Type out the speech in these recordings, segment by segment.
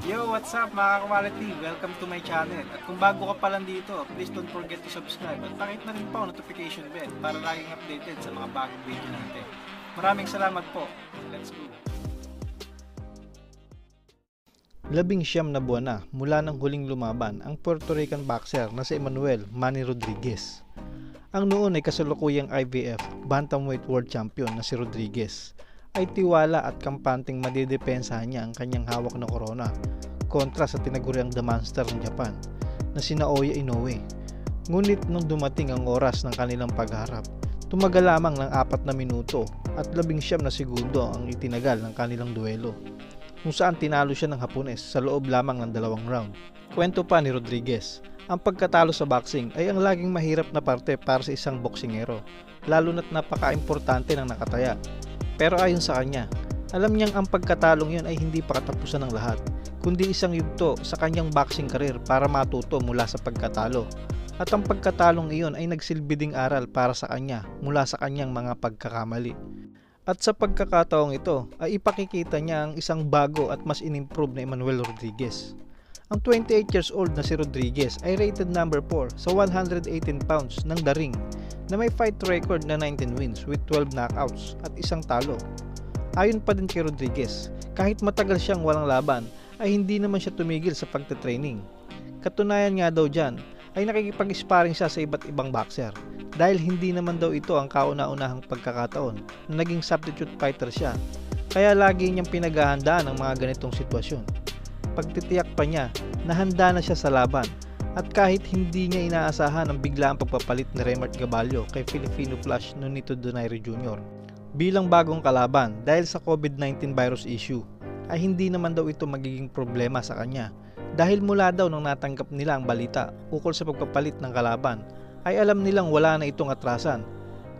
Yo, what's up mga ka-quality? Welcome to my channel. At kung bago ka pa lang dito, please don't forget to subscribe at pakit na rin po ang notification bell para laging updated sa mga bagong video natin. Maraming salamat po. Let's go! 19 na buwan na mula nang huling lumaban ang Puerto Rican boxer na si Emmanuel Manny Rodriguez. Ang noon ay kasalukuyang IBF Bantamweight World Champion na si Rodriguez ay tiwala at kampanteng madidepensahan niya ang kanyang hawak na korona kontra sa tinaguriang The Monster ng Japan na si Naoya Inoue. Ngunit nung dumating ang oras ng kanilang pagharap, tumagal lamang ng 4 na minuto at 19 na segundo ang itinagal ng kanilang duelo, kung saan tinalo siya ng Hapones sa loob lamang ng 2 round. Kwento pa ni Rodriguez, ang pagkatalo sa boxing ay ang laging mahirap na parte para sa isang boksingero, lalo na't napaka-importante ng nakataya. Pero ayon sa kanya, alam niyang ang pagkatalong yun ay hindi pa katapusan ng lahat, kundi isang yugto sa kanyang boxing career para matuto mula sa pagkatalo. At ang pagkatalong iyon ay nagsilbi ding aral para sa kanya mula sa kanyang mga pagkakamali. At sa pagkakataong ito ay ipakikita niya ang isang bago at mas inimprove na Emmanuel Rodriguez. Ang 28 years old na si Rodriguez ay rated number 4 sa 118 pounds ng The Ring na may fight record na 19 wins with 12 knockouts at isang talo. Ayon pa din kay Rodriguez, kahit matagal siyang walang laban ay hindi naman siya tumigil sa pagte-training. Katunayan nga daw dyan ay nakikipag-sparring siya sa iba't ibang boxer dahil hindi naman daw ito ang kauna-unahang pagkakataon na naging substitute fighter siya, kaya lagi niyang pinaghahandaan ang mga ganitong sitwasyon. Pagtitiyak pa niya na handa na siya sa laban at kahit hindi niya inaasahan ang biglaang pagpapalit ni Remart Gaballo kay Filipino Flash Nonito Donaire Jr. bilang bagong kalaban dahil sa COVID-19 virus issue, ay hindi naman daw ito magiging problema sa kanya dahil mula daw nung natanggap nila ang balita ukol sa pagpapalit ng kalaban ay alam nilang wala na itong atrasan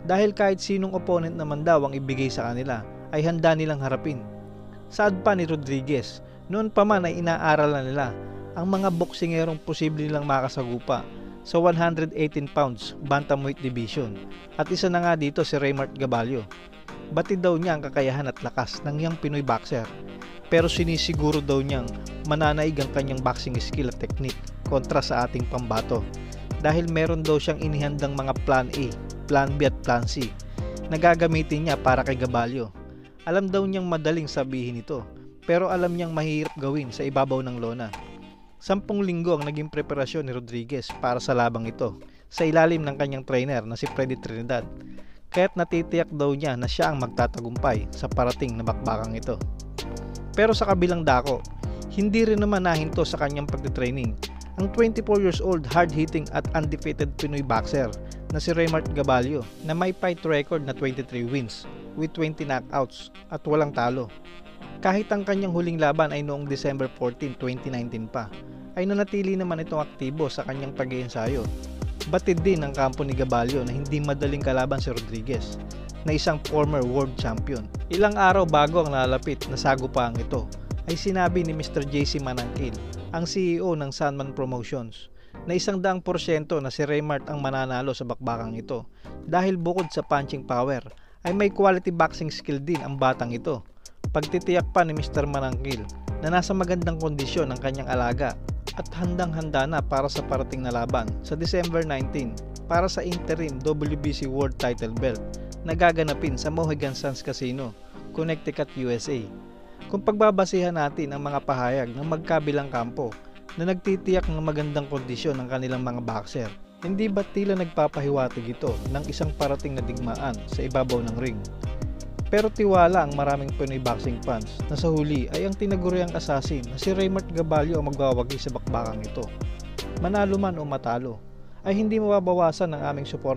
dahil kahit sinong opponent naman daw ang ibigay sa kanila ay handa nilang harapin. Saad pa ni Rodriguez, noon pa man ay inaaral na nila ang mga boksingerong posible nilang makasagupa sa 118 pounds bantamweight division at isa na nga dito si Remart Gaballo. Batid daw niya ang kakayahan at lakas ng young Pinoy boxer, pero sinisiguro daw niyang mananaig ang kanyang boxing skill at technique kontra sa ating pambato dahil meron daw siyang inihandang mga plan A, plan B at plan C na gagamitin niya para kay Gaballo. Alam daw niyang madaling sabihin ito, pero alam niyang mahirap gawin sa ibabaw ng lona. 10 linggo ang naging preparasyon ni Rodriguez para sa labang ito sa ilalim ng kanyang trainer na si Freddy Trinidad, kaya't natitiyak daw niya na siya ang magtatagumpay sa parating na bakbakang ito. Pero sa kabilang dako, hindi rin naman nahinto sa kanyang pagtitraining ang 24 years old hard-hitting at undefeated Pinoy boxer na si Remart Gaballo na may fight record na 23 wins with 20 knockouts at walang talo. Kahit ang kanyang huling laban ay noong December 14, 2019 pa, ay nanatili naman itong aktibo sa kanyang pag-iensayo. Batid din ng kampo ni Gaballo na hindi madaling kalaban si Rodriguez na isang former world champion. Ilang araw bago ang lalapit na sagupaang ito ay sinabi ni Mr. JC Manangkil, ang CEO ng Sandman Promotions, na 100% na si Remart ang mananalo sa bakbakang ito dahil bukod sa punching power ay may quality boxing skill din ang batang ito. Pagtitiyak pa ni Mr. Manangkil na nasa magandang kondisyon ang kanyang alaga at handang-handa na para sa parating na laban sa December 19 para sa interim WBC World Title Belt na gaganapin sa Mohegan Sands Casino, Connecticut, USA. Kung pagbabasihan natin ang mga pahayag ng magkabilang kampo na nagtitiyak ng magandang kondisyon ng kanilang mga boxer, hindi ba tila nagpapahiwatig ito ng isang parating na digmaan sa ibabaw ng ring? Pero tiwala ang maraming Pinoy boxing fans na sa huli ay ang tinaguriang assassin na si Remart Gaballo ang magwawagi sa bakbakang ito. Manalo man o matalo, ay hindi mababawasan ang aming support